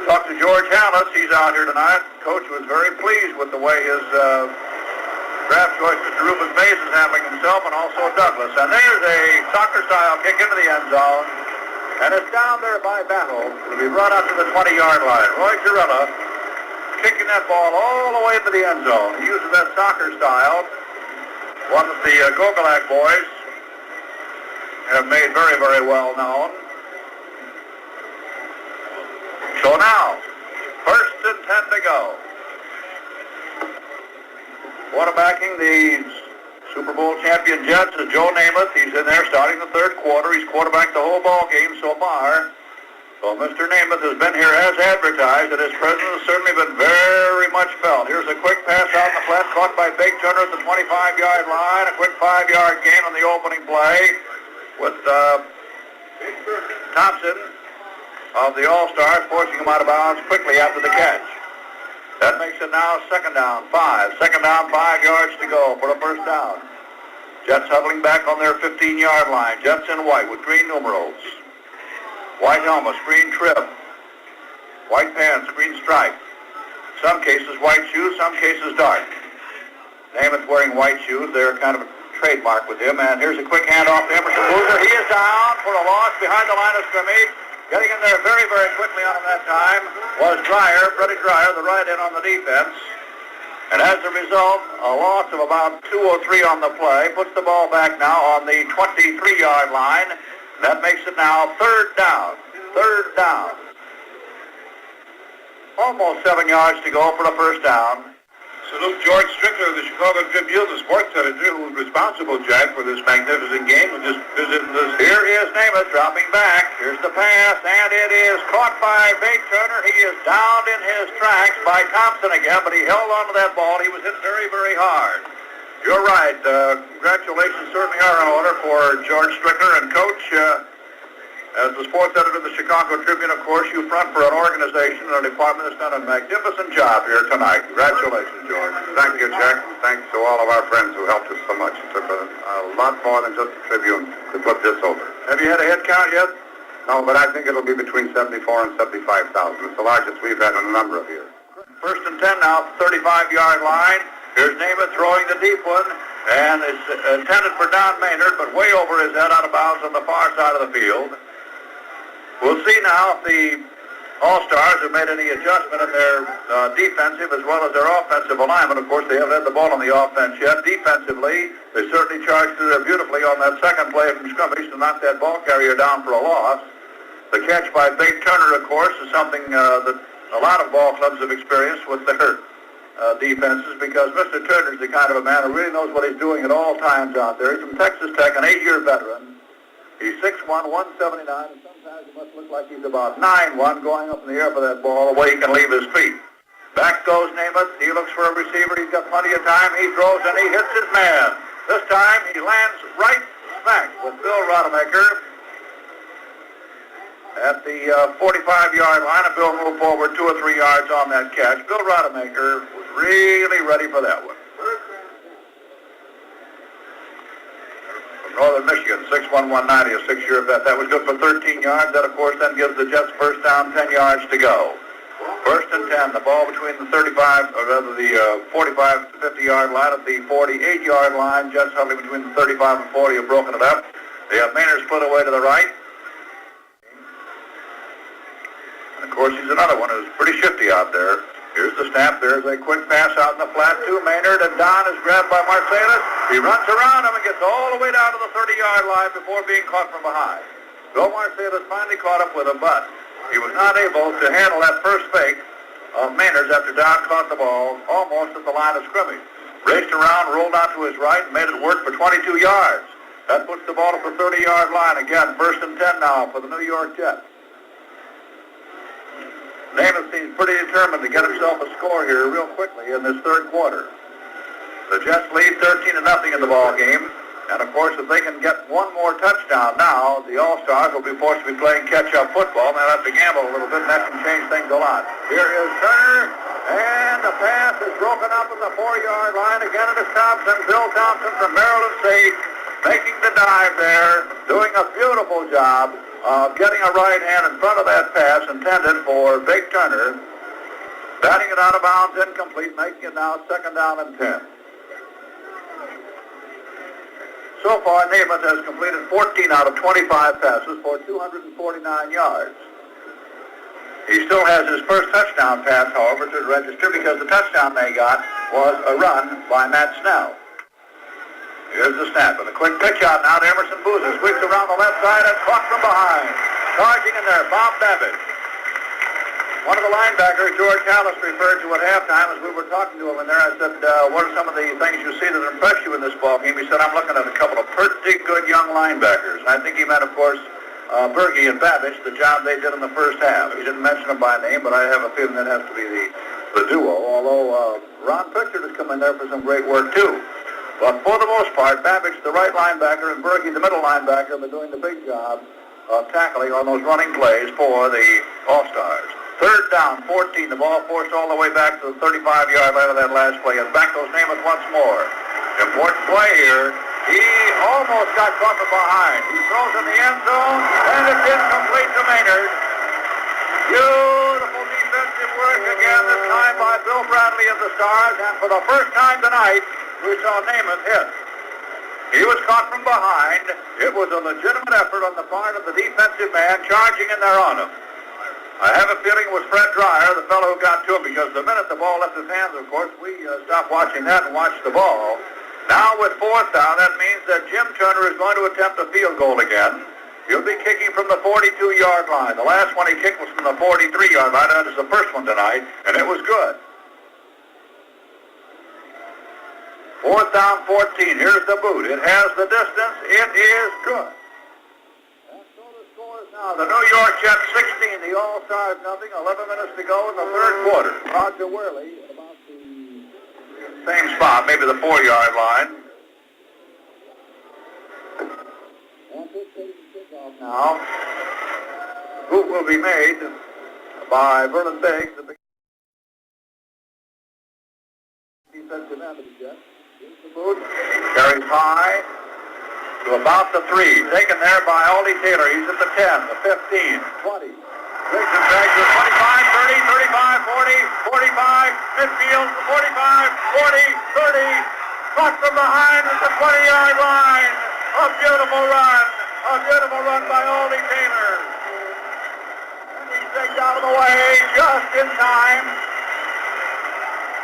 Talked to George Hallis. He's out here tonight. Coach was very pleased with the way his draft choice, Mr. Reuben Mays, is handling himself, and also Douglas. And there's a soccer-style kick into the end zone. And it's down there by Battle. It'll be run out to the 20-yard line. Roy Girella kicking that ball all the way into the end zone. He uses that soccer style, one that the Gogolak boys have made very, very well known. So now, 1st and 10 to go. Quarterbacking the Super Bowl champion Jets is Joe Namath. He's in there starting the third quarter. He's quarterbacked the whole ball game so far. So Mr. Namath has been here as advertised, and his presence has certainly been very much felt. Here's a quick pass out in the flat, caught by Big Turner at the 25-yard line. A quick 5-yard gain on the opening play with Thompson of the All-Stars forcing him out of bounds quickly after the catch. That makes it now 2nd down, 5. 2nd down, 5 yards to go for a first down. Jets huddling back on their 15-yard line. Jets in white with green numerals. White helmet, green trim. White pants, green stripe. Some cases white shoes, some cases dark. Namath wearing white shoes. They're kind of a trademark with him. And here's a quick handoff to Emerson Boozer. He is down for a loss behind the line of scrimmage. Getting in there very, very quickly on him that time was Dreyer, Freddie Dreyer, the right end on the defense. And as a result, a loss of about 2 or 3 on the play. Puts the ball back now on the 23-yard line. That makes it now 3rd down. 3rd down. Almost 7 yards to go for the first down. Salute George Strickler of the Chicago Tribune, the sports editor who was responsible, Jack, for this magnificent game and just visiting this. Here is Namath dropping back. Here's the pass, and it is caught by Big Turner. He is downed in his tracks by Thompson again, but he held on to that ball. He was hit very, very hard. You're right. Congratulations certainly are in order for George Strickler and Coach. As the sports editor of the Chicago Tribune, of course, you front for an organization and a department that's done a magnificent job here tonight. Congratulations, George. Thank you, Jack. Thanks to all of our friends who helped us so much. It took a lot more than just the Tribune to put this over. Have you had a head count yet? No, but I think it'll be between 74 and 75,000. It's the largest we've had in a number of years. 1st and 10 now, 35-yard line. Here's Namath throwing the deep one, and it's intended for Don Maynard, but way over his head out of bounds on the far side of the field. We'll see now if the All-Stars have made any adjustment in their defensive as well as their offensive alignment. Of course, they haven't had the ball on the offense yet. Defensively, they certainly charged through there beautifully on that second play from scrimmage to knock that ball carrier down for a loss. The catch by Big Turner, of course, is something that a lot of ball clubs have experienced with their defenses, because Mr. Turner's the kind of a man who really knows what he's doing at all times out there. He's from Texas Tech, an 8-year veteran. He's 6'1", 179, and sometimes he must look like he's about 9'1", going up in the air for that ball, the way he can leave his feet. Back goes Namath. He looks for a receiver. He's got plenty of time. He throws, and he hits his man. This time, he lands right smack with Bill Rodemaker at the 45-yard line, and Bill moved forward 2 or 3 yards on that catch. Bill Rodemaker was really ready for that one. From Northern Michigan, 6'1", 190, a 6-year vet. That was good for 13 yards. That, of course, then gives the Jets first down, 10 yards to go. 1st and 10, the ball between the 35, or rather the 45 to 50-yard line at the 48-yard line. Jets huddling between the 35 and 40 have broken it up. They have Maynard split away to the right. And, of course, he's another one who's pretty shifty out there. Here's the snap. There's a quick pass out in the flat to Maynard, and Don is grabbed by Marsalis. He runs around him and gets all the way down to the 30-yard line before being caught from behind. Bill Marsalis finally caught up with him, but he was not able to handle that first fake of Maynard's after Don caught the ball almost at the line of scrimmage. Raced around, rolled out to his right, and made it work for 22 yards. That puts the ball at the 30-yard line. Again, 1st and 10 now for the New York Jets. Namath seems pretty determined to get himself a score here real quickly in this third quarter. The Jets lead 13-0 in the ball game. And, of course, if they can get one more touchdown now, the All-Stars will be forced to be playing catch-up football. They'll have to gamble a little bit, and that can change things a lot. Here is Turner, and the pass is broken up at the 4-yard line. Again, it is Thompson, Bill Thompson from Maryland State, making the dive there, doing a beautiful job. getting a right hand in front of that pass intended for Big Turner. Batting it out of bounds, incomplete, making it now 2nd down and 10. So far, Namath has completed 14 out of 25 passes for 249 yards. He still has his first touchdown pass, however, to register because the touchdown they got was a run by Matt Snell. Here's the snap, and a quick pitch out now to Emerson Boozer. Sweeps around the left side and caught from behind. Charging in there, Bob Babbage. One of the linebackers, George Hallis, referred to at halftime as we were talking to him in there. I said, what are some of the things you see that impress you in this ball game? He said, I'm looking at a couple of pretty good young linebackers. I think he meant, of course, Berge and Babbage, the job they did in the first half. He didn't mention them by name, but I have a feeling that has to be the duo, although Ron Pritchard has come in there for some great work, too. But for the most part, Babbage, the right linebacker, and Berge, the middle linebacker, have been doing the big job of tackling on those running plays for the All-Stars. 3rd down, 14. The ball forced all the way back to the 35-yard line of that last play. And back goes Namath once more. Important play here. He almost got caught from behind. He throws in the end zone, and it's incomplete to Maynard. Beautiful defensive work again, this time by Bill Bradley of the Stars. And for the first time tonight, we saw Namath hit. He was caught from behind. It was a legitimate effort on the part of the defensive man charging in there on him. I have a feeling it was Fred Dreyer, the fellow who got to him, because the minute the ball left his hands, of course, we stopped watching that and watched the ball. Now with 4th down, that means that Jim Turner is going to attempt a field goal again. He'll be kicking from the 42-yard line. The last one he kicked was from the 43-yard line. That is the first one tonight, and it was good. 4th down, 14. Here's the boot. It has the distance. It is good. Now, the New York Jets 16, the All-Stars nothing, 11 minutes to go in the 3rd quarter. Roger Worley about the same spot, maybe the 4-yard line. Anticipating kickoff now. Boot will be made by Vernon Biggs, the big defensive end of the Jets. Here's the boot. Carries high to about the 3. Taken there by Aldi Taylor. He's at the 10, the 15, 20. Briggs and drags to 25, 30, 35, 40, 45, midfield, 45, 40, 30. Caught from behind at the 20-yard line. A beautiful run. A beautiful run by Aldi Taylor. And he's taken out of the way just in time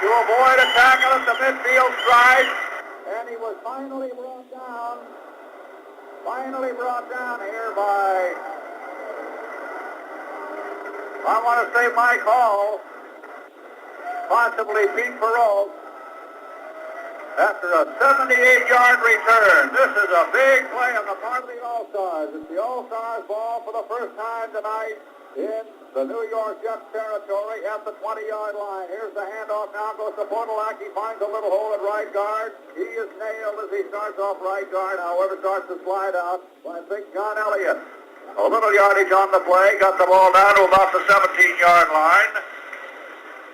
to avoid a tackle at the midfield stride. And he was finally brought down. Here by, I want to say Mike Hall, possibly Pete Perot, after a 78-yard return. This is a big play on the part of the All-Stars. It's the All-Stars ball for the first time tonight in the New York Jets territory at the 20-yard line. Here's the handoff now, goes to Portalac. He finds a little hole at right guard. He is nailed as he starts off right guard, however, starts to slide out by Big John Elliott. A little yardage on the play, got the ball down to about the 17-yard line.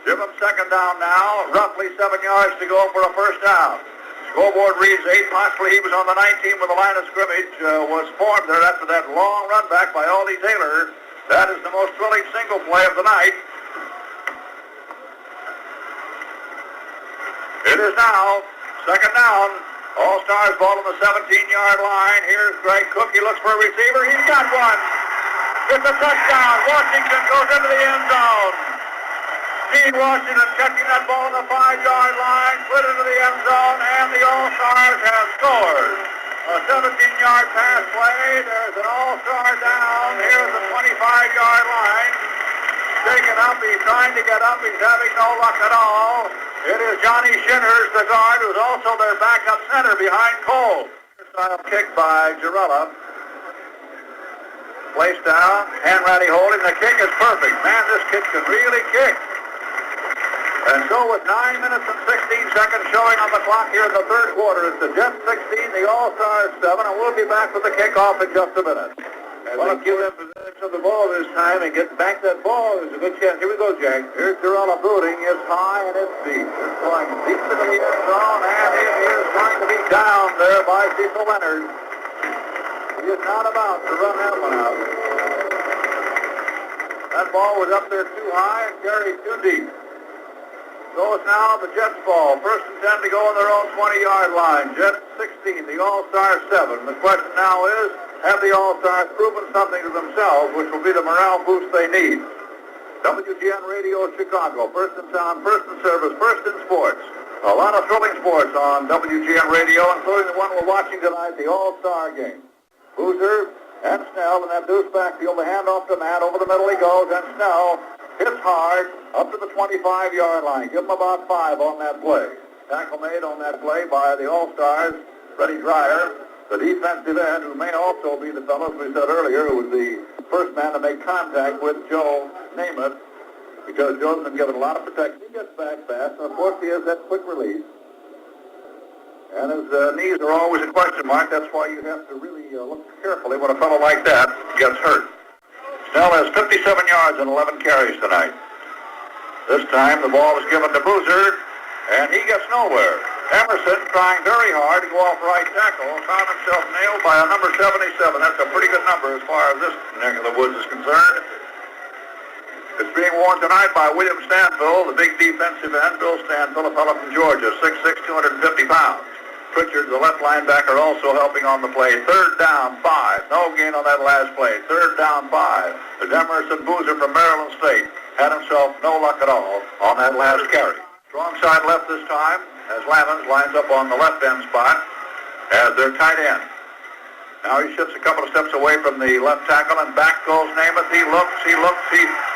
Give him 2nd down now, roughly 7 yards to go for a 1st down. Scoreboard reads 8, possibly he was on the 19 when the line of scrimmage was formed there after that long run back by Aldi Taylor. That is the most thrilling single play of the night. It is now 2nd down. All-Stars ball on the 17-yard line. Here's Greg Cook. He looks for a receiver. He's got one. It's a touchdown. Washington goes into the end zone. Gene Washington catching that ball on the 5-yard line, slid into the end zone, and the All-Stars have scored. A 17-yard pass play. There's an All-Star down. Here's the 25-yard line. Taken up. He's trying to get up. He's having no luck at all. It is Johnny Shinners, the guard, who's also their backup center behind Cole. Style kick by Girella. Placed down. Hanratty holding. The kick is perfect. Man, this kid can really kick. And so with 9 minutes and 16 seconds showing on the clock here in the 3rd quarter, it's the Jets 16, the All-Stars 7, and we'll be back with the kickoff in just a minute. As they give them possession of the ball this time and get back that ball, there's a good chance. Here we go, Jack. Here's Girella booting. It's high and it's deep. It's going deep into the end zone, and it is going to be down there by Cecil Leonard. He is not about to run that one out. That ball was up there too high and carried too deep. So it's now the Jets' ball. First and 10 to go on their own 20-yard line. Jets 16, the All-Stars 7. The question now is, have the All-Stars proven something to themselves, which will be the morale boost they need? WGN Radio Chicago, first in sound, first in service, first in sports. A lot of thrilling sports on WGN Radio, including the one we're watching tonight, the All-Star game. Boozer and Snell in that deuce backfield. The handoff to Matt. Over the middle he goes, and Snell hits hard up to the 25-yard line. Give him about 5 on that play. Tackle made on that play by the All-Stars, Freddie Dreyer, the defensive end, who may also be the fellow, as we said earlier, who was the first man to make contact with Joe Namath, because Joe's been given a lot of protection. He gets back fast, and of course he has that quick release. And his knees are always a question mark. That's why you have to really look carefully when a fellow like that gets hurt. Snell has 57 yards and 11 carries tonight. This time the ball is given to Boozer, and he gets nowhere. Emerson, trying very hard to go off right tackle, found himself nailed by a number 77. That's a pretty good number as far as this neck of the woods is concerned. It's being worn tonight by William Stanfill, the big defensive end. Bill Stanfill, a fellow from Georgia, 6'6", 250 pounds. Pritchard, the left linebacker, also helping on the play. Third down, 5. No gain on that last play. Third down, 5. As Emerson Boozer from Maryland State had himself no luck at all on that last carry. Strong side left this time as Lamons lines up on the left end spot as their tight end. Now he shifts a couple of steps away from the left tackle, and back goes Namath. He looks, he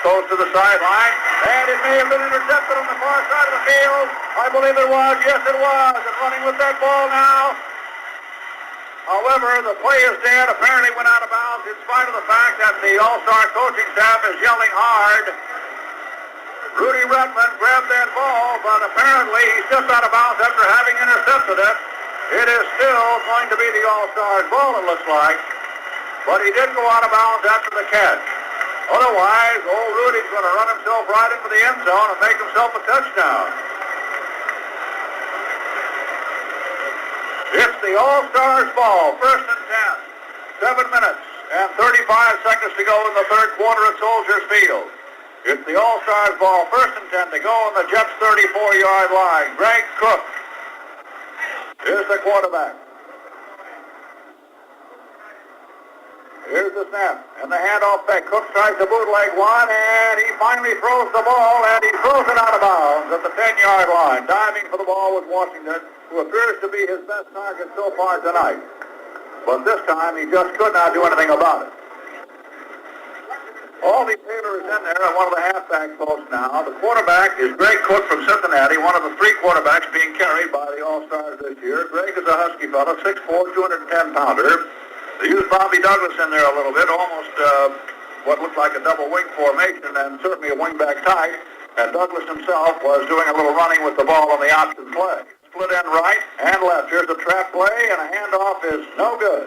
goes to the sideline, and it may have been intercepted on the far side of the field. I believe it was. Yes, it was. And running with that ball now. However, the play is dead. Apparently went out of bounds in spite of the fact that the All-Star coaching staff is yelling hard. Rudy Redmond grabbed that ball, but apparently he stepped out of bounds after having intercepted it. It is still going to be the All-Stars ball, it looks like. But he did go out of bounds after the catch. Otherwise, old Rudy's going to run himself right into the end zone and make himself a touchdown. It's the All-Stars ball, first and 10. 7 minutes and 35 seconds to go in the third quarter at Soldier Field. It's the All-Stars ball, first and 10 to go on the Jets' 34-yard line. Greg Cook is the quarterback. Here's the snap, and the handoff back. Cook tries to bootleg one, and he finally throws the ball, and he throws it out of bounds at the 10-yard line. Diving for the ball was Washington, who appears to be his best target so far tonight. But this time, he just could not do anything about it. Aldy Taylor is in there, one of the halfback folks now. The quarterback is Greg Cook from Cincinnati, one of the 3 quarterbacks being carried by the All-Stars this year. Greg is a husky fellow, 6'4", 210-pounder. They used Bobby Douglas in there a little bit, almost what looked like a double wing formation, and certainly a wingback type. And Douglas himself was doing a little running with the ball on the option play. Split end right and left. Here's a trap play, and a handoff is no good.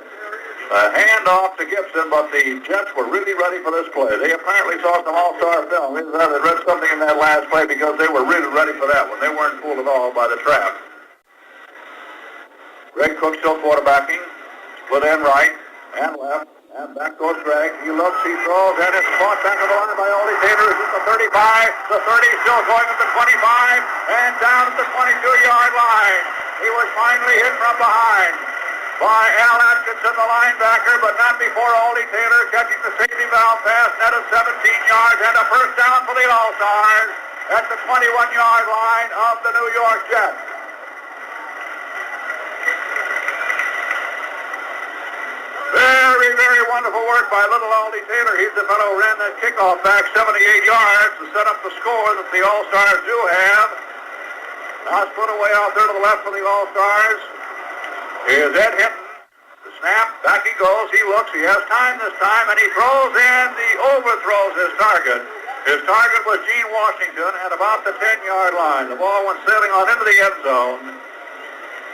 A handoff to Gibson, but the Jets were really ready for this play. They apparently saw some All-Star film. They read something in that last play because they were really ready for that one. They weren't fooled at all by the trap. Greg Cook still quarterbacking. Split end right and left. And back goes Greg. He looks, he throws, and it's caught back on the line by Aldy Taylor. It's at the 35. The 30 still going at the 25. And down at the 22-yard line. He was finally hit from behind by Al Atkinson, the linebacker, but not before Aldy Taylor catching the safety valve pass, net of 17 yards, and a first down for the All-Stars at the 21-yard line of the New York Jets. Very, very wonderful work by little Aldy Taylor. He's the fellow who ran that kickoff back 78 yards to set up the score that the All-Stars do have. Now split away out there to the left for the All-Stars. Here's Ed Hinton. The snap, back he goes, he looks, he has time this time, and he throws in, he overthrows his target. His target was Gene Washington at about the 10-yard line. The ball went sailing on into the end zone.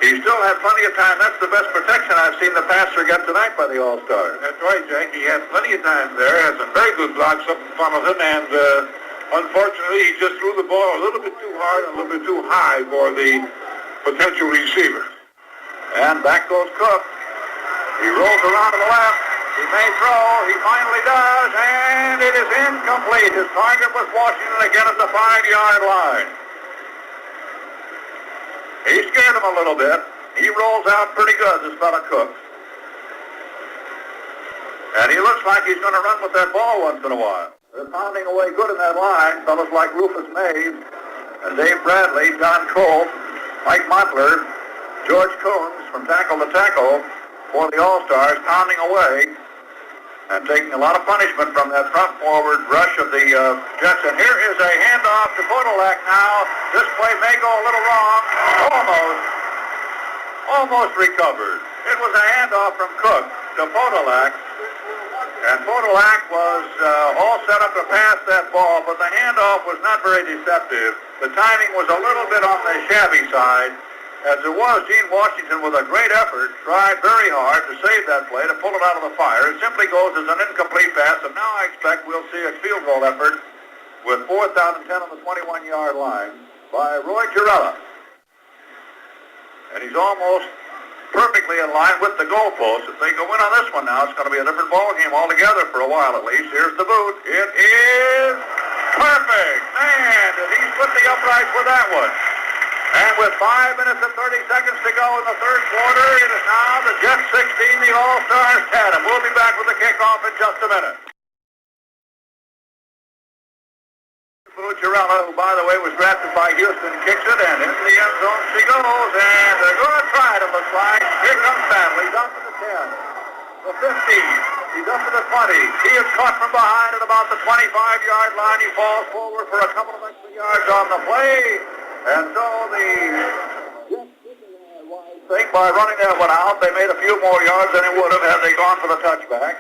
He still had plenty of time. That's the best protection I've seen the passer get tonight by the All-Stars. That's right, Jack. He had plenty of time there. Had some very good blocks up in front of him, and unfortunately, he just threw the ball a little bit too hard and a little bit too high for the potential receiver. And back goes Cook. He rolls around to the left. He may throw. He finally does. And it is incomplete. His target was Washington again at the 5-yard line. He scared him a little bit. He rolls out pretty good, this fella Cook. And he looks like he's going to run with that ball once in a while. They're pounding away good in that line. Fellows like Rufus Mays and Dave Bradley, John Cole, Mike Montler, George Coons from tackle to tackle for the All-Stars, pounding away and taking a lot of punishment from that front forward rush of the Jets. And here is a handoff to Podolak now. This play may go a little wrong. Almost recovered. It was a handoff from Cook to Podolak. And Podolak was all set up to pass that ball, but the handoff was not very deceptive. The timing was a little bit on the shabby side. As it was, Gene Washington, with a great effort, tried very hard to save that play, to pull it out of the fire. It simply goes as an incomplete pass, and now I expect we'll see a field goal effort with 4th down and 10 on the 21-yard line by Roy Girella. And he's almost perfectly in line with the goalpost. If they go in on this one now, it's going to be a different ball game altogether for a while at least. Here's the boot. It is perfect. Man, did he split the uprights with that one. And with 5 minutes and 30 seconds to go in the third quarter, it is now the Jets 16, the All-Stars 10. And we'll be back with the kickoff in just a minute. Girella, who, by the way, was drafted by Houston, kicks it, and in the end zone she goes, and they're going to try it, it looks like. Here comes Battle. He's up to the 10, the 15, he's up to the 20. He is caught from behind at about the 25-yard line. He falls forward for a couple of extra yards on the play, and so the Jets think by running that one out, they made a few more yards than they would have had they gone for the touchback.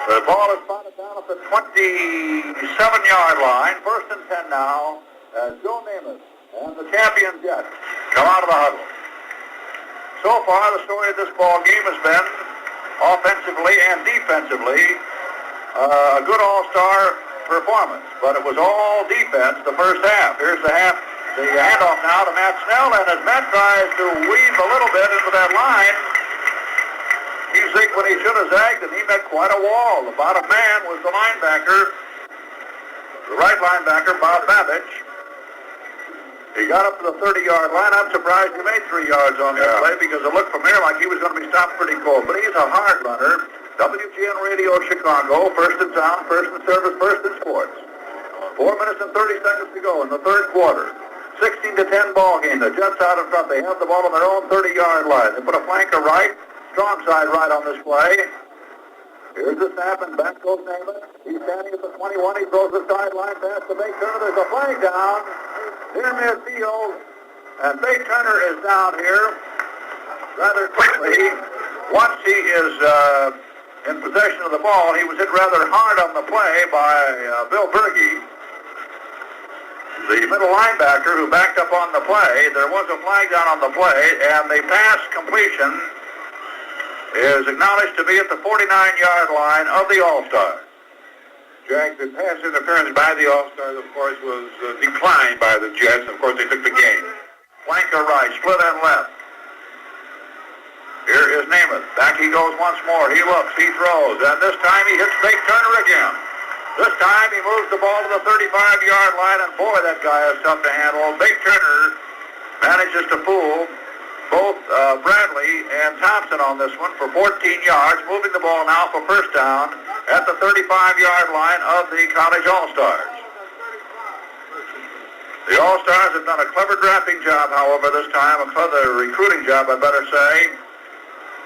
The ball is spotted down at the 27-yard line. 1st and 10 now as Joe Namath and the champion Jets come out of the huddle. So far, the story of this ball game has been offensively and defensively a good all-star performance, but it was all defense the first half. Here's the handoff now to Matt Snell, and as Matt tries to weave a little bit into that line, he zigged when he should have zagged, and he met quite a wall. About a man was the linebacker, the right linebacker, Bob Babich. He got up to the 30-yard line. I'm surprised he made 3 yards on that play because it looked from here like he was going to be stopped pretty cold. But he's a hard runner. WGN Radio Chicago, 1st in town, 1st in service, 1st in sports. 4 minutes and 30 seconds to go in the third quarter. 16-10 ball game. The Jets out in front. They have the ball on their own 30-yard line. They put a flanker right. Strong side right on this play. Here's the snap, and back goes Namath. He's standing at the 21. He throws the sideline pass to Bate Turner. There's a flag down near midfield, and Bate Turner is down here rather quickly. Once he is in possession of the ball, he was hit rather hard on the play by Bill Berge, the middle linebacker who backed up on the play. There was a flag down on the play, and the pass completion is acknowledged to be at the 49-yard line of the All-Stars. Jack, the pass interference by the All-Stars, of course, was declined by the Jets. Of course, they took the game. Flanker right, split end left. Here is Namath. Back he goes once more. He looks, he throws, and this time he hits Bate Turner again. This time he moves the ball to the 35-yard line, and boy, that guy is tough to handle. Bate Turner manages to fool both Bradley and Thompson on this one for 14 yards, moving the ball now for 1st down at the 35-yard line of the College All-Stars. The All-Stars have done a clever drafting job, however, this time, a clever recruiting job, I better say,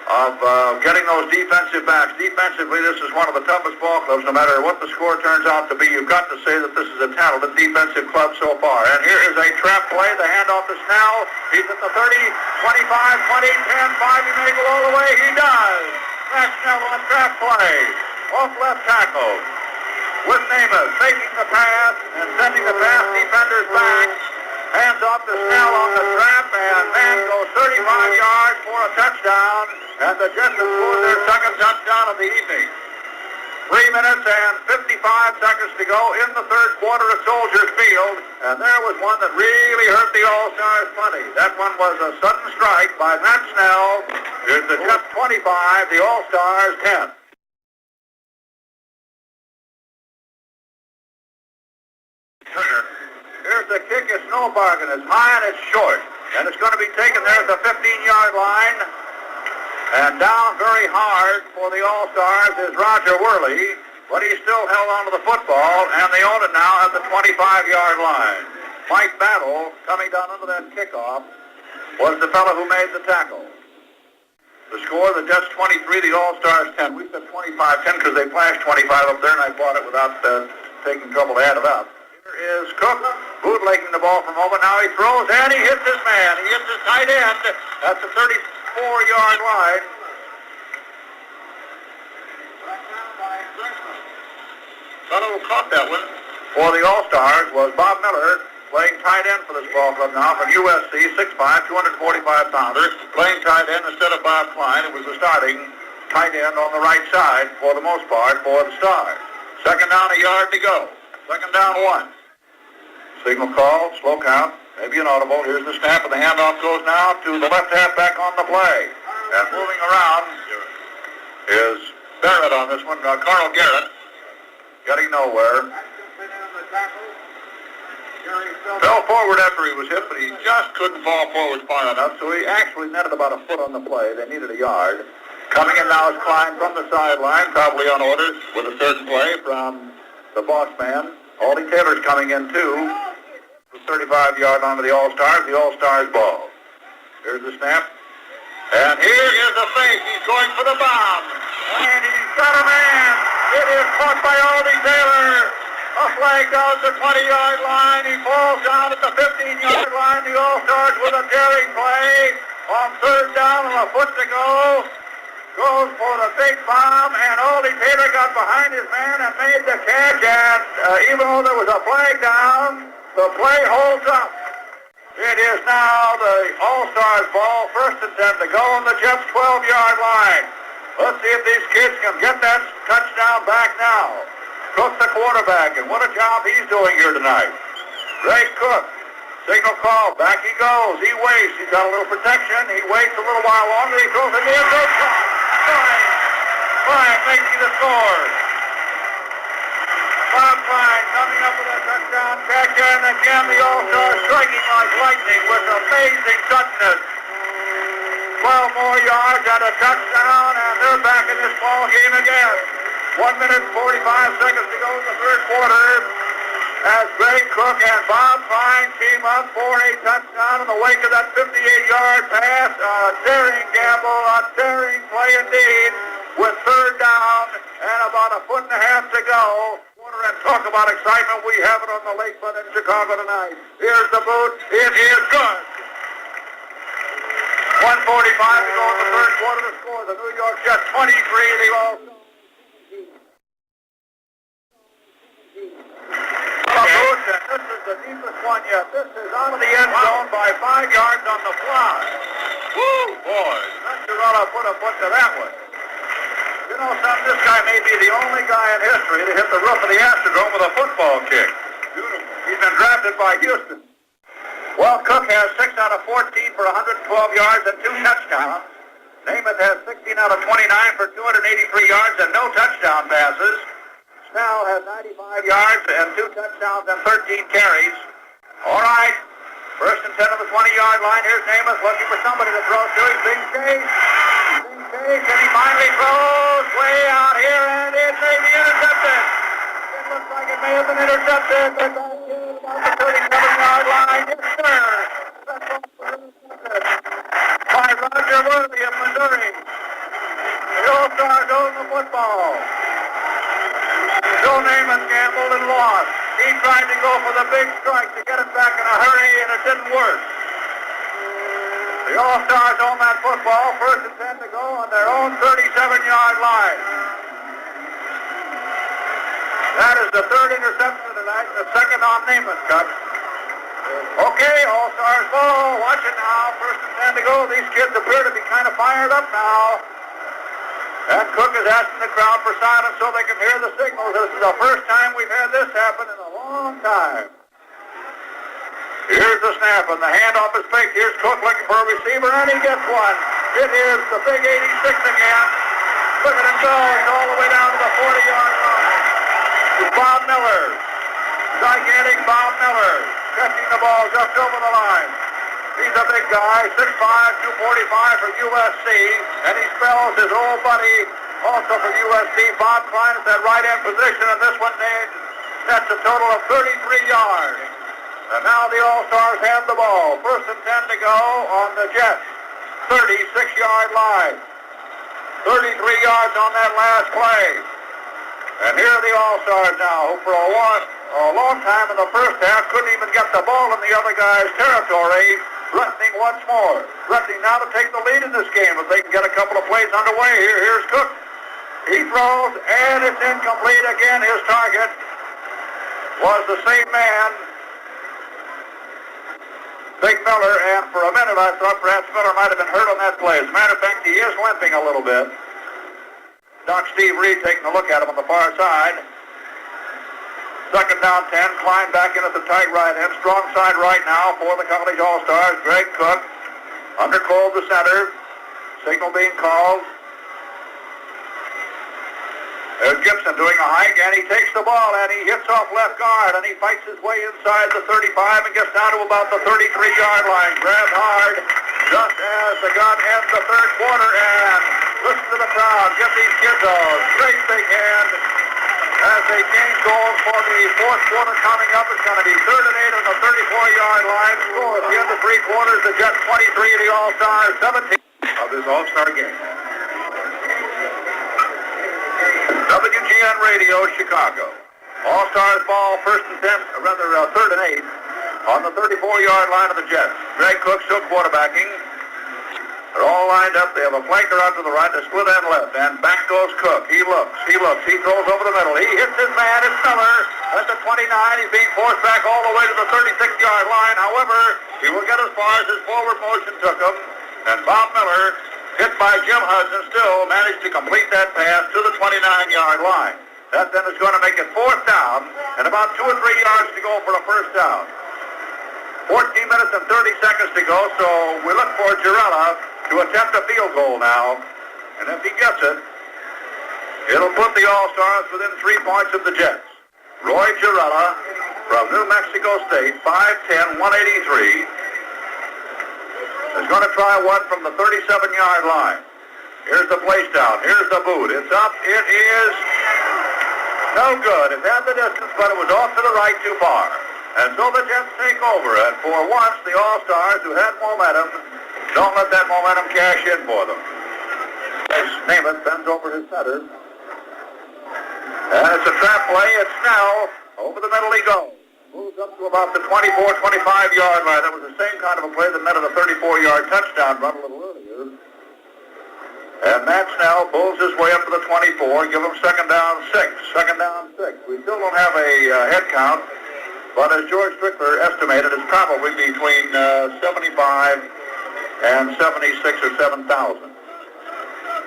of getting those defensive backs. Defensively, this is one of the toughest ball clubs. No matter what the score turns out to be, you've got to say that this is a talented defensive club so far. And here is a trap play. The handoff to Snell. He's at the 30, 25, 20, 10, 5. He may go all the way. He does. Matt Snell on trap play. Off left tackle. With Namath faking the pass and sending the pass defenders back. Hands off to Snell on the trap, and man goes 35 yards for a touchdown, and the Jets have scored their 2nd touchdown of the evening. 3 minutes and 55 seconds to go in the third quarter at Soldier Field, and there was one that really hurt the All-Stars plenty. That one was a sudden strike by Matt Snell. Here's the Jets 25, the All-Stars 10. Turner. Here's the kick. It's no bargain. It's high and it's short. And it's going to be taken there at the 15-yard line. And down very hard for the All-Stars is Roger Worley. But he still held on to the football, and they own it now at the 25-yard line. Mike Battle, coming down under that kickoff, was the fellow who made the tackle. The score, the Jets 23, the All-Stars 10. We said 25-10 because they flashed 25 up there, and I bought it without taking trouble to add it up. Here is Cook, bootlegging the ball for a moment. Now he throws, and he hits his man. He hits his tight end at the 34-yard line. Fellow who caught that one for the All-Stars was Bob Miller, playing tight end for this ball club now from USC, 6'5", 245-pounder, playing tight end instead of Bob Klein. It was the starting tight end on the right side for the most part for the Stars. Second down, a yard to go. Second down, 1. Signal call, slow count, maybe an audible. Here's the snap, and the handoff goes now to the left halfback on the play. And moving around is Barrett on this one, Carl Garrett. Getting nowhere. Fell forward after he was hit, but he just couldn't fall forward far enough, so he actually netted about a foot on the play. They needed a yard. Coming in now is Klein from the sideline, probably on orders with a certain play from the boss man. Aldy Taylor's coming in too. The 35-yard line of the All-Stars ball. Here's the snap. And here is the fake. He's going for the bomb. And he's got a man. It is caught by Aldy Taylor. A flag down the 20-yard line. He falls down at the 15-yard line. The All-Stars with a daring play. On third down and a foot to go. Goes for the big bomb. And Aldy Taylor got behind his man and made the catch. And even though there was a flag down, the play holds up. It is now the All-Stars ball. First and 10 to go on the Jets' 12-yard line. Let's see if these kids can get that touchdown back now. Cook, the quarterback, and what a job he's doing here tonight. Greg Cook, signal call, back he goes. He waits, he's got a little protection. He waits a little while longer. He throws in the end zone. Klein making the score. Bob Klein coming up with a touchdown catch, and again the All-Stars striking like lightning with amazing suddenness. 12 more yards and a touchdown, and they're back in this ball game again. 1 minute and 45 seconds to go in the third quarter as Greg Cook and Bob Klein team up for a touchdown in the wake of that 58-yard pass. A daring gamble, a daring play indeed, with third down and about a foot and a half to go. And talk about excitement. We have it on the lakefront in Chicago tonight. Here's the boot. It is good. 1:45 to go in the third quarter to score. The New York Jets 23, the All-Stars. This is the deepest one yet. This is out of the end zone by 5 yards on the fly. Woo, boy. That ought to put a foot to that one. You know something, this guy may be the only guy in history to hit the roof of the Astrodome with a football kick. Beautiful. He's been drafted by Houston. Well, Cook has 6 out of 14 for 112 yards and 2 touchdowns. Namath has 16 out of 29 for 283 yards and no touchdown passes. Snell has 95 yards and 2 touchdowns and 13 carries. All right, first and 10 of the 20-yard line. Here's Namath looking for somebody to throw to. He's being chased. And he finally throws way out here, and it may be intercepted. It looks like it may have been intercepted, but back here about the 37-yard line. Yes, sir. That's also intercepted by Roger Worthy of Missouri. The All-Stars own the football. Joe Namath gambled and lost. He tried to go for the big strike to get it back in a hurry, and it didn't work. The All-Stars own that football. First and 10 to go on their own 37-yard line. That is the third interception tonight, the second on Namath's cut. Okay, All-Stars ball. Watch it now. First and 10 to go. These kids appear to be kind of fired up now. And Cook is asking the crowd for silence so they can hear the signal. This is the first time we've had this happen in a long time. Here's the snap, and the handoff is fake. Here's Cook looking for a receiver, and he gets one. It is the big 86 again. Look at him go. He's all the way down to the 40-yard line. Bob Miller. Gigantic Bob Miller catching the ball just over the line. He's a big guy, 6'5", 245 for USC, and he spells his old buddy, also for USC, Bob Klein at that right end position, and this one nets a total of 33 yards. And now the All-Stars have the ball. First and 10 to go on the Jets, 36-yard line. 33 yards on that last play. And here are the All-Stars now, who for a long time in the first half couldn't even get the ball in the other guy's territory, threatening once more. Threatening now to take the lead in this game if they can get a couple of plays underway. Here's Cook. He throws, and it's incomplete again. His target was the same man, Big Miller, and for a minute I thought perhaps Miller might have been hurt on that play. As a matter of fact, he is limping a little bit. Doc Steve Reed taking a look at him on the far side. Second down 10, Klein back in at the tight right end. Strong side right now for the College All-Stars. Greg Cook under Cole the center. Signal being called. There's Gibson doing a hike, and he takes the ball, and he hits off left guard, and he fights his way inside the 35 and gets down to about the 33-yard line. Grabbed hard just as the gun ends the third quarter, and listen to the crowd. Give these kids a great big hand as they change goals for the fourth quarter coming up. It's going to be 3rd and 8 on the 34-yard line. Score at the end of 3 quarters. The Jets 23, the All-Stars 17 of this All-Star game. WGN Radio, Chicago. All-Stars ball, 3rd and 8 on the 34-yard line of the Jets. Greg Cook still quarterbacking. They're all lined up. They have a flanker out to the right, a split end left, and back goes Cook. He looks. He throws over the middle. He hits his man. It's Miller at the 29. He's being forced back all the way to the 36-yard line. However, he will get as far as his forward motion took him, and Bob Miller, hit by Jim Hudson, still managed to complete that pass to the 29-yard line. That then is going to make it 4th down and about 2 or 3 yards to go for a first down. 14 minutes and 30 seconds to go, so we look for Girella to attempt a field goal now. And if he gets it, it'll put the All-Stars within 3 points of the Jets. Roy Girella from New Mexico State, 5'10", 183. Is going to try one from the 37-yard line. Here's the place down. Here's the boot. It's up. It is no good. It had the distance, but it was off to the right too far. And so the Jets take over. And for once, the All-Stars, who had momentum, don't let that momentum cash in for them. As Namath bends over his center. And it's a trap play. It's Snell. Over the middle he goes. Moves up to about the 24-25-yard line. That was the same kind of a play that netted a 34-yard touchdown run a little earlier. And Matt Snell pulls his way up to the 24. Give him second down 6. Second down 6. We still don't have a head count, but as George Strickler estimated, it's probably between 75 and 76 or 7,000.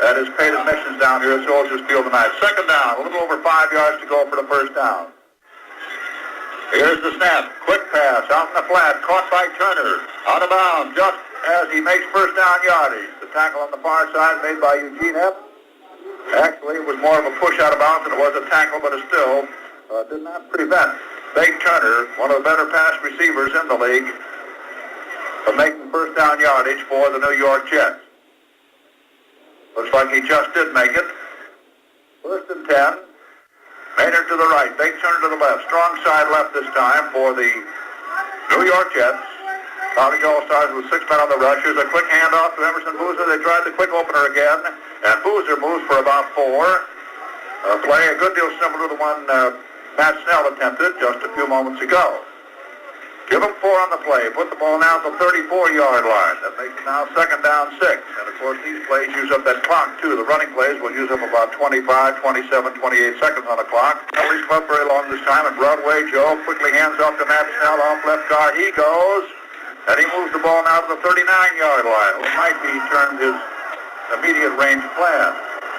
That is paid admissions down here at Soldiers Field tonight. Second down, a little over 5 yards to go for the first down. Here's the snap. Quick pass out in the flat. Caught by Turner. Out of bounds just as he makes first down yardage. The tackle on the far side made by Eugene Epp. Actually, it was more of a push out of bounds than it was a tackle, but it still did not prevent Big Turner, one of the better pass receivers in the league, from making first down yardage for the New York Jets. Looks like he just did make it. 1st and 10. Maynard to the right, Big Turner to the left. Strong side left this time for the New York Jets. College All-Stars with 6 men on the rush. Here's a quick handoff to Emerson Boozer. They tried the quick opener again, and Boozer moves for about 4. Play a good deal similar to the one Matt Snell attempted just a few moments ago. Give them 4 on the play. Put the ball now at the 34-yard line. That makes it now second down 6. And, of course, these plays use up that clock, too. The running plays will use up about 25, 27, 28 seconds on the clock. Nobody's caught very long this time. And Broadway Joe quickly hands off to Matt Snell off left guard. He goes. And he moves the ball now to the 39-yard line. It might be termed his immediate range plan.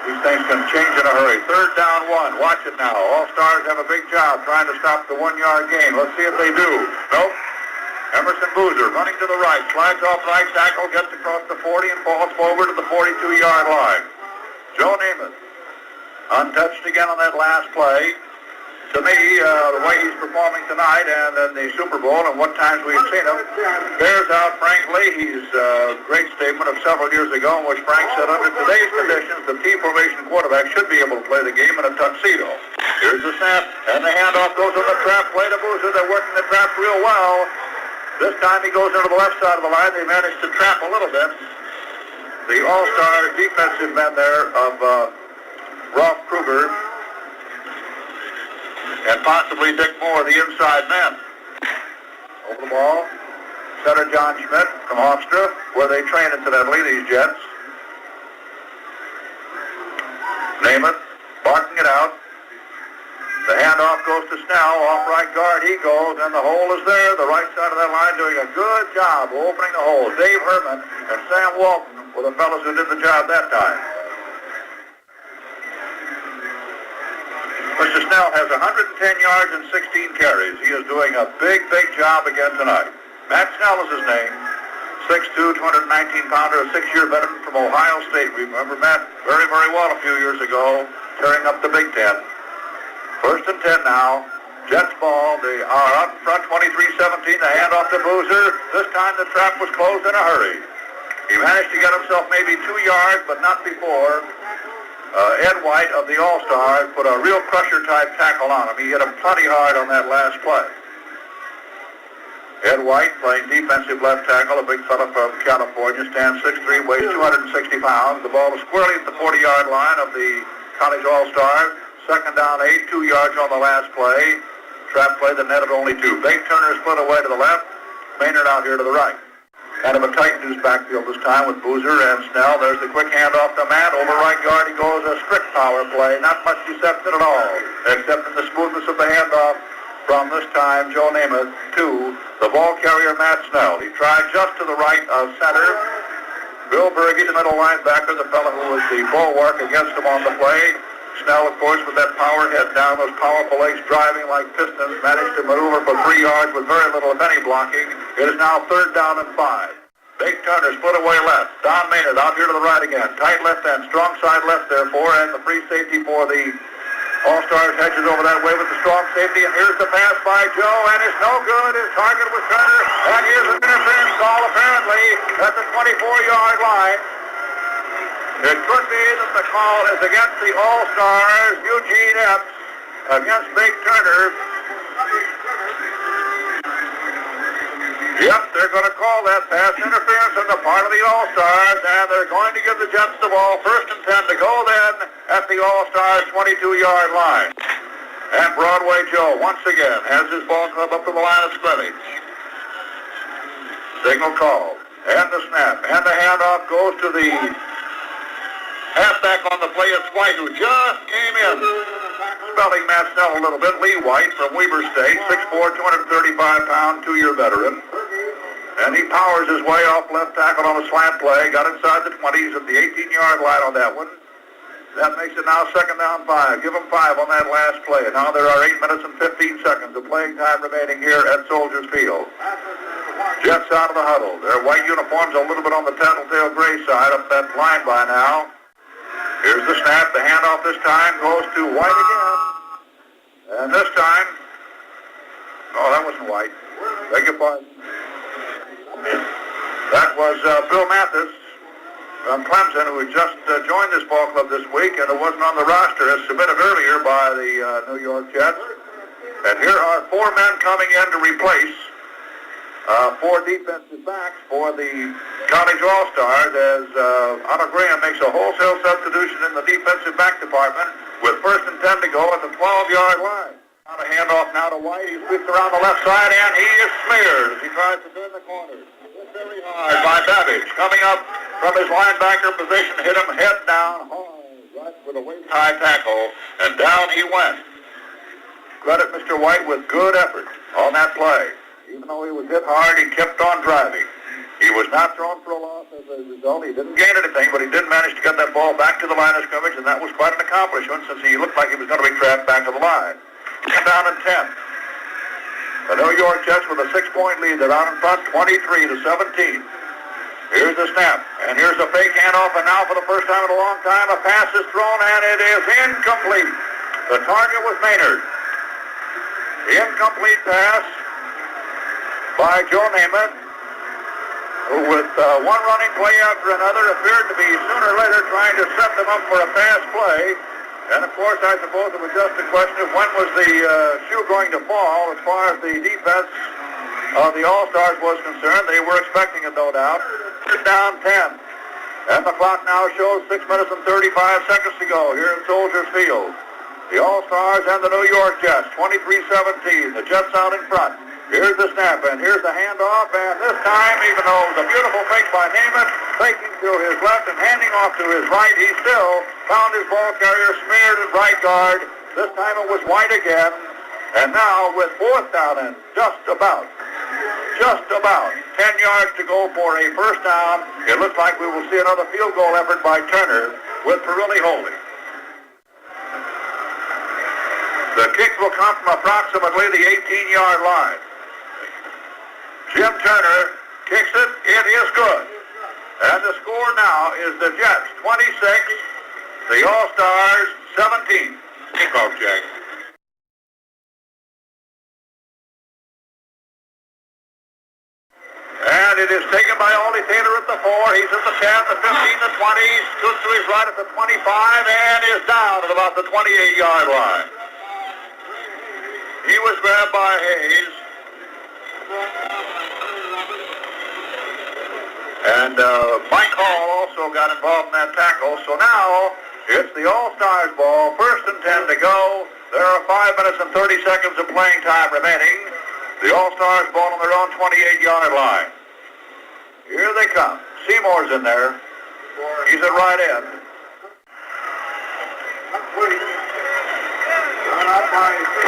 These things can change in a hurry. 3rd down 1. Watch it now. All-Stars have a big job trying to stop the 1-yard gain. Let's see if they do. Nope. Emerson Boozer running to the right. Slides off right tackle. Gets across the 40 and falls forward to the 42-yard line. Joe Namath untouched again on that last play. to me, the way he's performing tonight and in the Super Bowl and what times we've seen him, bears out Frank Leahy's great statement of several years ago in which Frank said, under today's conditions, the T-formation quarterback should be able to play the game in a tuxedo. Here's the snap, and the handoff goes on the trap play to Boozer. They're working the trap real well. This time he goes into the left side of the line. They managed to trap a little bit. The all-star defensive men there of Rolf Kruger and possibly Dick Moore, the inside men. Over the ball, center John Schmidt from Hofstra, where they train incidentally, these Jets. Namath barking it out. The handoff goes to Snell, off right guard he goes, and the hole is there. The right side of that line doing a good job opening the hole. Dave Herman and Sam Walton were the fellows who did the job that time. Mr. Snell has 110 yards and 16 carries. He is doing a big, big job again tonight. Matt Snell is his name. 6'2", 219-pounder, a 6-year veteran from Ohio State. We remember Matt very, very well a few years ago, tearing up the Big Ten. First and 10 now. Jets ball. They are out in front, 23-17. The handoff to Boozer. This time the trap was closed in a hurry. He managed to get himself maybe 2 yards, but not before. Ed White of the All-Stars put a real crusher-type tackle on him. He hit him plenty hard on that last play. Ed White playing defensive left tackle, a big fella from California, stands 6'3", weighs 260 pounds. The ball was squarely at the 40-yard line of the college All-Stars. Second down 8, 2 yards on the last play. Trap play that netted only 2. Big Turner split away to the left. Maynard out here to the right. Kind of a tight news backfield this time with Boozer and Snell. There's the quick handoff to Matt. Over right guard he goes, a strict power play. Not much deception at all, except in the smoothness of the handoff from this time Joe Namath to the ball carrier Matt Snell. He tried just to the right of center. Bill Berge, the middle linebacker, the fellow who was the bulwark against him on the play. Snell, of course, with that power head down, those powerful legs driving like pistons, managed to maneuver for 3 yards with very little, if any, blocking. It is now third down and 5. Big Turner split away left. Don Maynard out here to the right again. Tight left end, strong side left therefore, and the free safety for the All-Stars hedges over that way with the strong safety. And here's the pass by Joe, and it's no good. His target was Turner, and here's an interference call apparently at the 24-yard line. It could be that the call is against the All-Stars, Eugene Epps, against Big Turner. Yep, they're going to call that pass interference on the part of the All-Stars, and they're going to give the Jets the ball. First and 10 to go then at the All-Stars 22-yard line. And Broadway Joe, once again, has his ball club up to the line of scrimmage. Signal called. And the snap. And the handoff goes to the halfback on the play. It's White, who just came in. Spelling Matt Snell a little bit. Lee White from Weber State, 6'4", 235-pound, 2-year veteran. And he powers his way off left tackle on a slant play. Got inside the 20s at the 18-yard line on that one. That makes it now second down 5. Give them 5 on that last play. And now there are 8 minutes and 15 seconds of playing time remaining here at Soldiers Field. Jets out of the huddle. Their white uniforms a little bit on the tattletale gray side up that line by now. Here's the snap. The handoff this time goes to White again. And this time, oh, that wasn't White. Beg your pardon. That was Bill Mathis from Clemson, who had just joined this ball club this week, and it wasn't on the roster as submitted earlier by the New York Jets. And here are 4 men coming in to replace 4 defensive backs for the College All-Stars as Otto Graham makes a wholesale substitution in the defensive back department with first and 10 to go at the 12-yard line. Now a handoff now to White. He sweeps around the left side, and he is smeared as he tries to turn the corner. Very hard by Babbage. Coming up from his linebacker position, hit him head down hard, right with a waist-high tackle, and down he went. Credit Mr. White with good effort on that play. Even though he was hit hard, he kept on driving. He was not thrown for a loss as a result. He didn't gain anything, but he did manage to get that ball back to the line of scrimmage, and that was quite an accomplishment since he looked like he was going to be trapped back to the line. Down at 10. The New York Jets with a 6-point lead. They're out in front, 23-17. Here's the snap, and here's a fake handoff, and now for the first time in a long time, a pass is thrown, and it is incomplete. The target was Maynard. incomplete pass by Joe Namath, who with one running play after another appeared to be sooner or later trying to set them up for a pass play. And of course, I suppose it was just a question of when was the shoe going to fall as far as the defense of the All-Stars was concerned. They were expecting it, no doubt. Third down 10. And the clock now shows 6 minutes and 35 seconds to go here in Soldier Field. The All-Stars and the New York Jets, 23-17. The Jets out in front. Here's the snap, and here's the handoff, and this time, even though it was a beautiful fake by Namath, faking to his left and handing off to his right, he still found his ball carrier smeared at right guard. This time it was White again, and now with fourth down and just about 10 yards to go for a first down, it looks like we will see another field goal effort by Turner with Pirelli holding. The kick will come from approximately the 18-yard line. Jim Turner kicks it. It is good. And the score now is the Jets 26, the All-Stars 17. Kickoff, Jack. And it is taken by Ollie Taylor at the 4. He's at the 10, the 15, the 20. Scoots to his right at the 25 and is down at about the 28-yard line. He was grabbed by Hayes. And Mike Hall also got involved in that tackle. So now it's the All-Stars ball. First and 10 to go. There are 5 minutes and 30 seconds of playing time remaining. The All-Stars ball on their own 28-yard line. Here they come. Seymour's in there. He's at right end.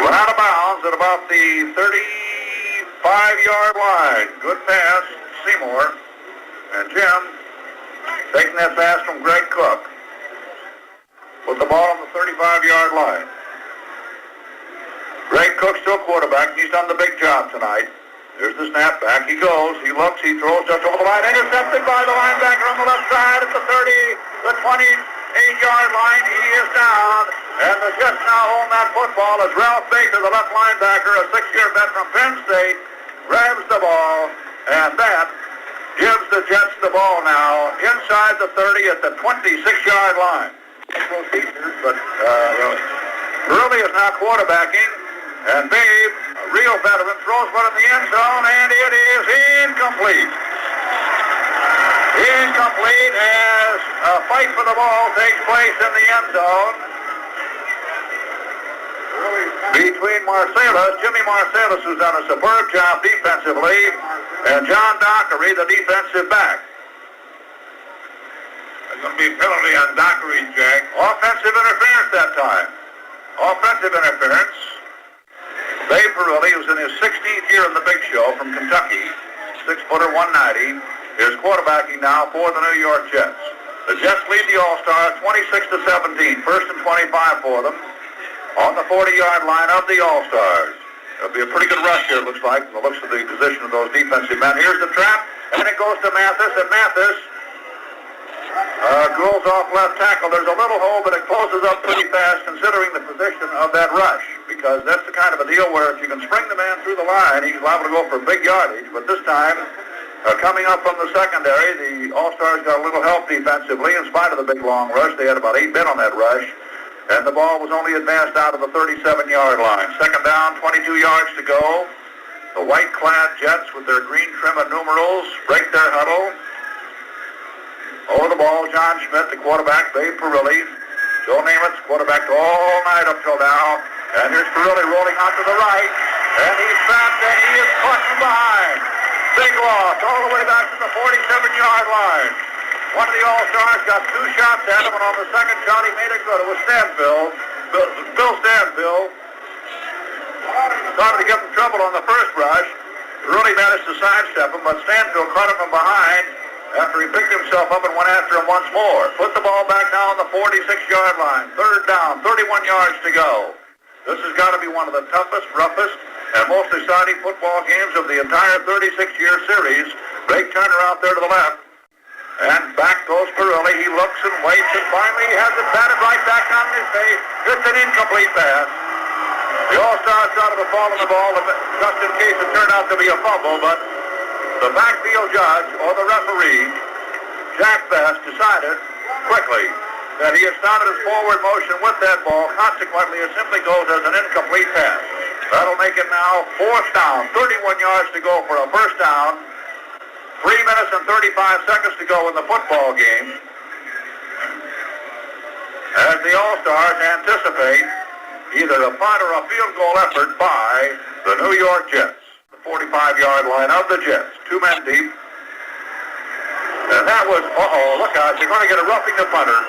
Went out of bounds at about the 35-yard line. Good pass, Seymour. And Jim taking that pass from Greg Cook. Put the ball on the 35-yard line. Greg Cook still quarterback. He's done the big job tonight. Here's the snap. Back he goes. He looks. He throws just over the line. Intercepted by the linebacker on the left side at the 30, the 28-yard line. He is down. And the Jets now own that football as Ralph Baker, the left linebacker, a 6-year vet from Penn State, grabs the ball. And that gives the Jets the ball now inside the 30 at the 26-yard line. But Burley is now quarterbacking. And Babe, a real veteran, throws one in the end zone, and it is incomplete. Incomplete as a fight for the ball takes place in the end zone between Jimmy Marsalis, who's done a superb job defensively, and John Dockery, the defensive back. There's going to be a penalty on Dockery, Jack. Offensive interference that time. Offensive interference. Babe Pirelli, who's in his 16th year in the Big Show from Kentucky, 6-footer, 190, is quarterbacking now for the New York Jets. The Jets lead the All-Stars 26-17, first and 25 for them on the 40-yard line of the All-Stars. It'll be a pretty good rush here, it looks like, from the looks of the position of those defensive men. Here's the trap, and it goes to Mathis, and Mathis goes off left tackle. There's a little hole, but it closes up pretty fast considering the position of that rush, because that's the kind of a deal where if you can spring the man through the line, he's liable to go for big yardage. But this time, coming up from the secondary, the All-Stars got a little help defensively in spite of the big long rush. They had about 8 men on that rush, and the ball was only advanced out of the 37-yard line. Second down, 22 yards to go. The white-clad Jets with their green trim and numerals break their huddle. Over the ball, John Schmidt, the quarterback, Babe Pirelli. Joe Namath, quarterback all night up till now. And here's Pirelli rolling out to the right. And he's trapped, and he is caught from behind. Big loss all the way back to the 47-yard line. One of the All-Stars got 2 shots at him, and on the second shot he made it good. It was Stanfield, Bill Stanfield. Started to get in trouble on the first rush. Pirelli managed to sidestep him, but Stanfield caught him from behind after he picked himself up and went after him once more. Put the ball back down on the 46-yard line. Third down, 31 yards to go. This has got to be one of the toughest, roughest, and most exciting football games of the entire 36-year series. Blake Turner out there to the left. And back goes Pirelli. He looks and waits, and finally he has it batted right back down in his face. It's an incomplete pass. The All-Stars got the ball on the ball just in case it turned out to be a fumble, but the backfield judge or the referee, Jack Best, decided quickly that he had started his forward motion with that ball. Consequently, it simply goes as an incomplete pass. That'll make it now 4th down, 31 yards to go for a first down. 3 minutes and 35 seconds to go in the football game. As the All-Stars anticipate either a punt or a field goal effort by the New York Jets. The 45-yard line of the Jets. 2 men deep. And that was, look out, you're going to get a roughing the punter.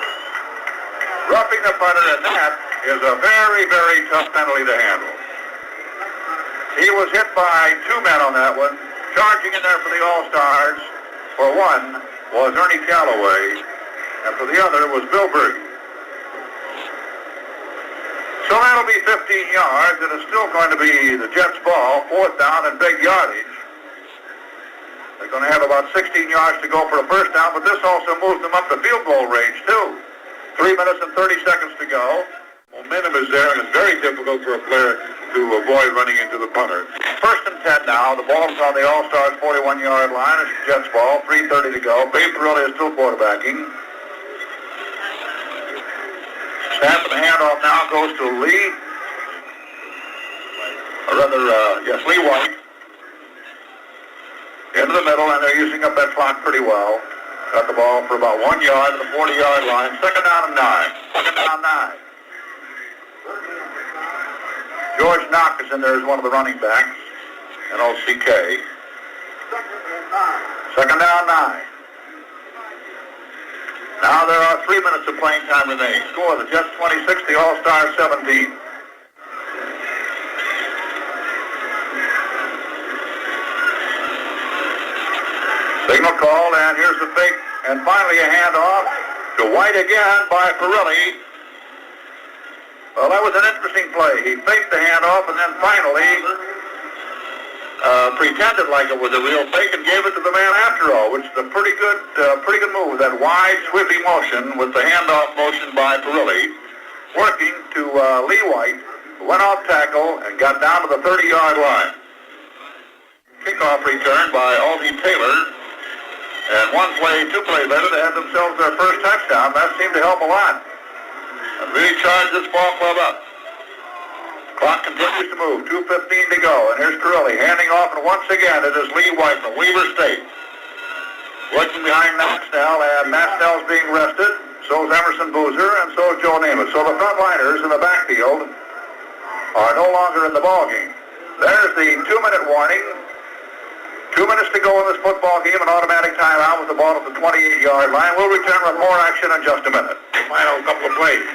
Roughing the punter, and that is a very, very tough penalty to handle. He was hit by 2 men on that one. Charging in there for the All-Stars, for one, was Ernie Callaway, and for the other was Bill Berge. So that'll be 15 yards, and it's still going to be the Jets' ball, 4th down and big yardage. They're going to have about 16 yards to go for a first down, but this also moves them up to field goal range, too. 3 minutes and 30 seconds to go. Momentum is there, and it's very difficult for a player to avoid running into the punter. 1st and 10 now. The ball's on the All-Stars 41-yard line. It's Jets' ball, 3:30 to go. Babe Parilli is still quarterbacking. Snap and the handoff now goes to Lee. Or rather, Lee White. Into the middle, and they're using up that clock pretty well. Got the ball for about 1 yard to the 40-yard line. 2nd down and 9. 2nd down, 9. George Knock is in there as one of the running backs. N-O-C-K. 2nd down, 9. Now there are 3 minutes of playing time remaining. Score, the Jets 26, the All-Stars 17. Signal call, and here's the fake, and finally a handoff to White again by Parilli. Well, that was an interesting play. He faked the handoff, and then finally pretended like it was a real fake and gave it to the man after all, which is a pretty good move. That wide, sweeping motion with the handoff motion by Parilli, working to Lee White, who went off tackle and got down to the 30-yard line. Kickoff return by Altie Taylor, and 2 plays later, they had themselves their first touchdown. That seemed to help a lot and really charged this ball club up. Clock continues to move. 2:15 to go. And here's Parilli handing off, and once again it is Lee White from Weber State. Working behind Maxnell, and Maxnell's being rested. So is Emerson Boozer, and so is Joe Namath. So the front liners in the backfield are no longer in the ballgame. There's the 2-minute warning. 2 minutes to go in this football game, an automatic timeout with the ball at the 28-yard line. We'll return with more action in just a minute. Final couple of plays.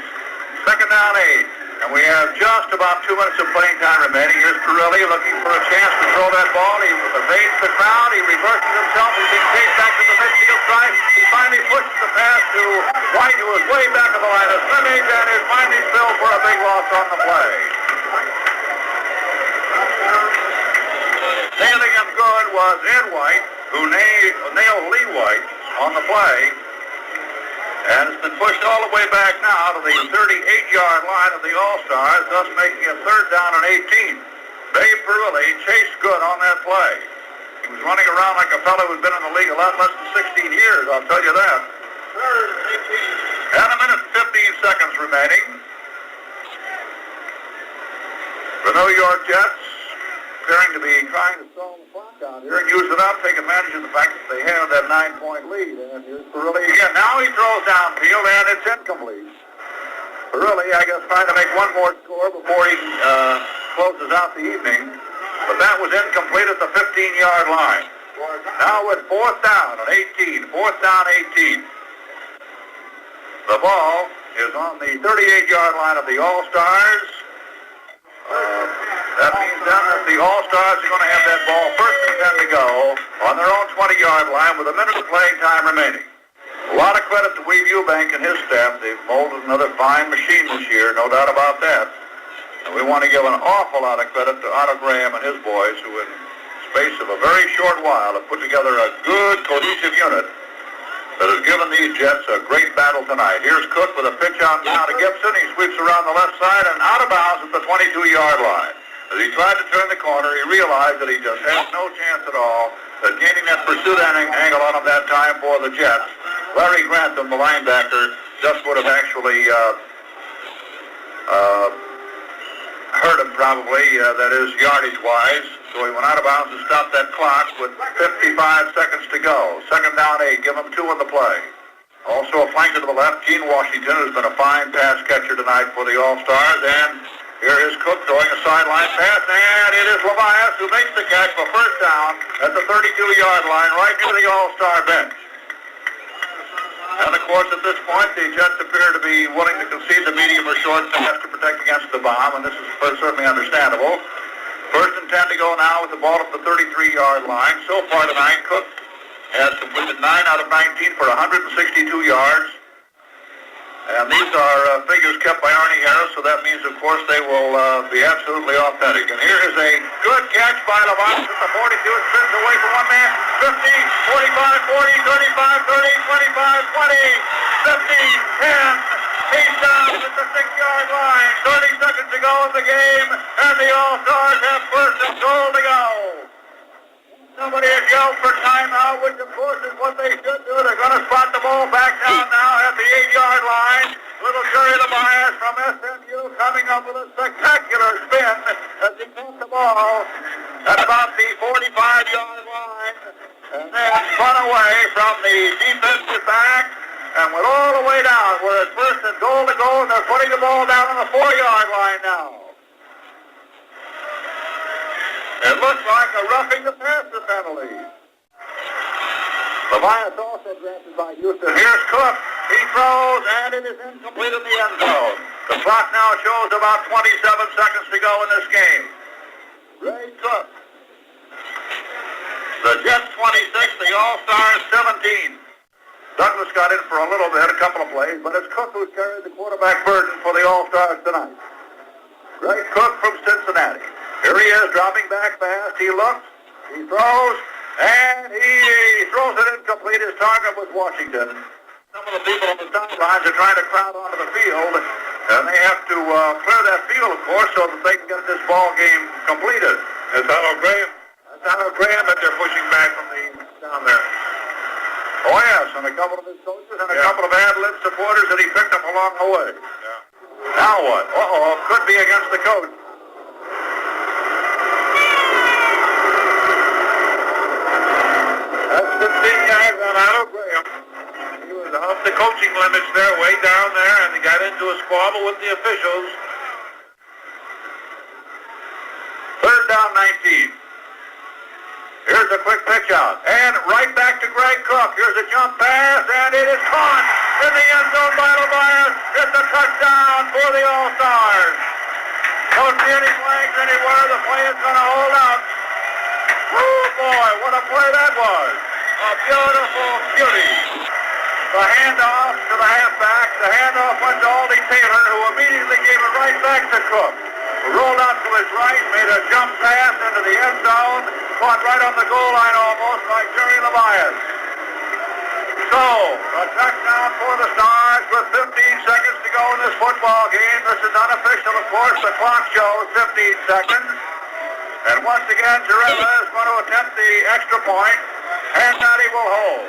2nd down, 8. And we have just about 2 minutes of playing time remaining. Here's Parilli looking for a chance to throw that ball. He evades the crowd. He reverses himself. He's being chased back to the midfield stripe. He finally pushes the pass to White, who is way back of the line of scrimmage, and is finally filled for a big loss on the play. Nailing him good was Ed White, who nailed Lee White on the play. And it's been pushed all the way back now to the 38-yard line of the All-Stars, thus making it 3rd down and 18. Babe Parilli chased good on that play. He was running around like a fellow who's been in the league a lot less than 16 years, I'll tell you that. 3rd and 18. And 1 minute and 15 seconds remaining. The New York Jets appearing to be trying to stall the clock out here and use it up, take advantage of the fact that they have that 9-point lead. And here's Parilli again. Now he throws downfield, and it's incomplete. Parilli, I guess, trying to make one more score before he closes out the evening. But that was incomplete at the 15-yard line. Now with 4th down and 18. 4th down, 18. The ball is on the 38-yard line of the All-Stars. That means then that the All-Stars are going to have that ball 1st and 10 to go on their own 20-yard line with a minute of playing time remaining. A lot of credit to Weave Eubank and his staff. They've molded another fine machine this year, no doubt about that. And we want to give an awful lot of credit to Otto Graham and his boys, who in the space of a very short while have put together a good, cohesive unit that has given these Jets a great battle tonight. Here's Cook with a pitch out now to Gibson. He sweeps around the left side and out of bounds at the 22-yard line. As he tried to turn the corner, he realized that he just had no chance at all at gaining that pursuit angle on him that time for the Jets. Larry Grantham, the linebacker, just would have actually hurt him probably, that is, yardage-wise. So he went out of bounds to stop that clock with 55 seconds to go. Second down 8, give him 2 in the play. Also a flanker to the left, Gene Washington, who's been a fine pass catcher tonight for the All-Stars. And here is Cook throwing a sideline pass, and it is Levias who makes the catch for first down at the 32-yard line right near the All-Star bench. And, of course, at this point, the Jets appear to be willing to concede the medium or short pass to protect against the bomb, and this is certainly understandable. First and 10 to go now with the ball at the 33-yard line. So far tonight, Cook has completed 9 out of 19 for 162 yards. And these are figures kept by Arnie Harris, so that means, of course, they will be absolutely authentic. And here is a good catch by Levias at the 42. It spins away from one man. 50, 45, 40, 35, 30, 25, 20, 50, 10. He's down at the 6-yard line. 30 seconds to go in the game, and the All-Stars have first and goal to go. Somebody has yelled for timeout, which of course is what they should do. They're going to spot the ball back down now at the 8-yard line. Little Jerry Levias from SMU coming up with a spectacular spin as he caught the ball at about the 45-yard line. And then spun away from the defensive back and went all the way down. We're at first and goal to go, and they're putting the ball down on the 4-yard line now. It looks like a roughing the passer penalty. Levias also drafted by Houston. Here's Cook. He throws, and it is incomplete in the end zone. The clock now shows about 27 seconds to go in this game. Ray Cook. The Jets 26, the All-Stars 17. Douglas got in for a little bit, a couple of plays, but it's Cook who's carried the quarterback burden for the All-Stars tonight. Ray Cook from Cincinnati. Here he is, dropping back fast. He looks, he throws, and he throws it incomplete. His target was Washington. Some of the people on the sidelines are trying to crowd onto the field, and they have to clear that field, of course, so that they can get this ball game completed. That's Arnold Graham. That's Arnold Graham that they're pushing back from the down there. Oh, yes, and a couple of his coaches and a couple of ad-lib supporters that he picked up along the way. Yeah. Now what? Uh-oh, could be against the coach. That's 15 yards on Arnold Graham. He was off the coaching limits there, way down there, and he got into a squabble with the officials. Third down 19. Here's a quick pitch out. And right back to Greg Cook. Here's a jump pass, and it is caught in the end zone by Levias. It's a touchdown for the All-Stars. Don't see any flags anywhere. The play is going to hold out. Oh, boy, what a play that was. A beautiful beauty. The handoff to the halfback. The handoff went to Aldi Taylor, who immediately gave it right back to Cook. Rolled out to his right, made a jump pass into the end zone, caught right on the goal line almost by Jerry Levias. So, a touchdown for the Stars with 15 seconds to go in this football game. This is unofficial, of course. The clock shows 15 seconds. And once again, Jarrella is going to attempt the extra point, and that he will hold.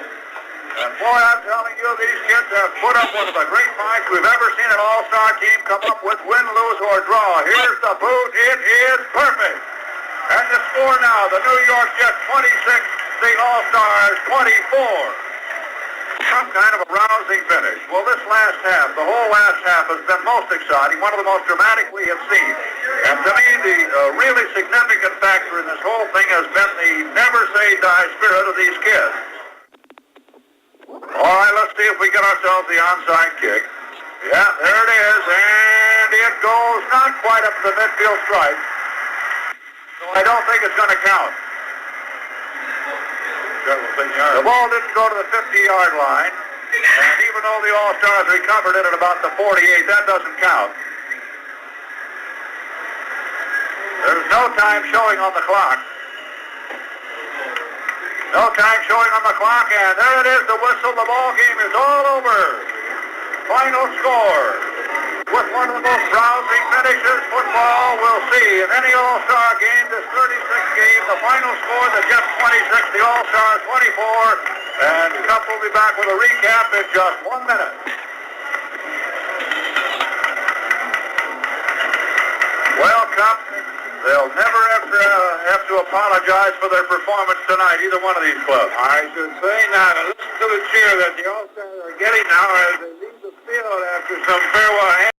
And boy, I'm telling you, these kids have put up one of the great fights we've ever seen an All-Star team come up with, win, lose, or draw. Here's the boot. It is perfect. And the score now, the New York Jets 26, the All-Stars 24. Some kind of a rousing finish. Well, this last half, the whole last half has been most exciting, one of the most dramatic we have seen. And to me, the really significant factor in this whole thing has been the never-say-die spirit of these kids. All right, let's see if we get ourselves the onside kick. Yeah, there it is, and it goes not quite up to the midfield stripe. So I don't think it's going to count. The ball didn't go to the 50-yard line, and even though the All-Stars recovered it at about the 48, that doesn't count. There's no time showing on the clock. No time showing on the clock, and there it is, the whistle. The ball game is all over. Final score. With one of the most rousing finishes football will see in any All-Star game, this 36th game. The final score, the Jets 26, the All-Stars 24. And Cup will be back with a recap in just 1 minute. Well, Cup, they'll never have to apologize for their performance tonight, either one of these clubs. I should say not. And listen to the cheer that the All-Stars are getting now as they leave the field after some farewell.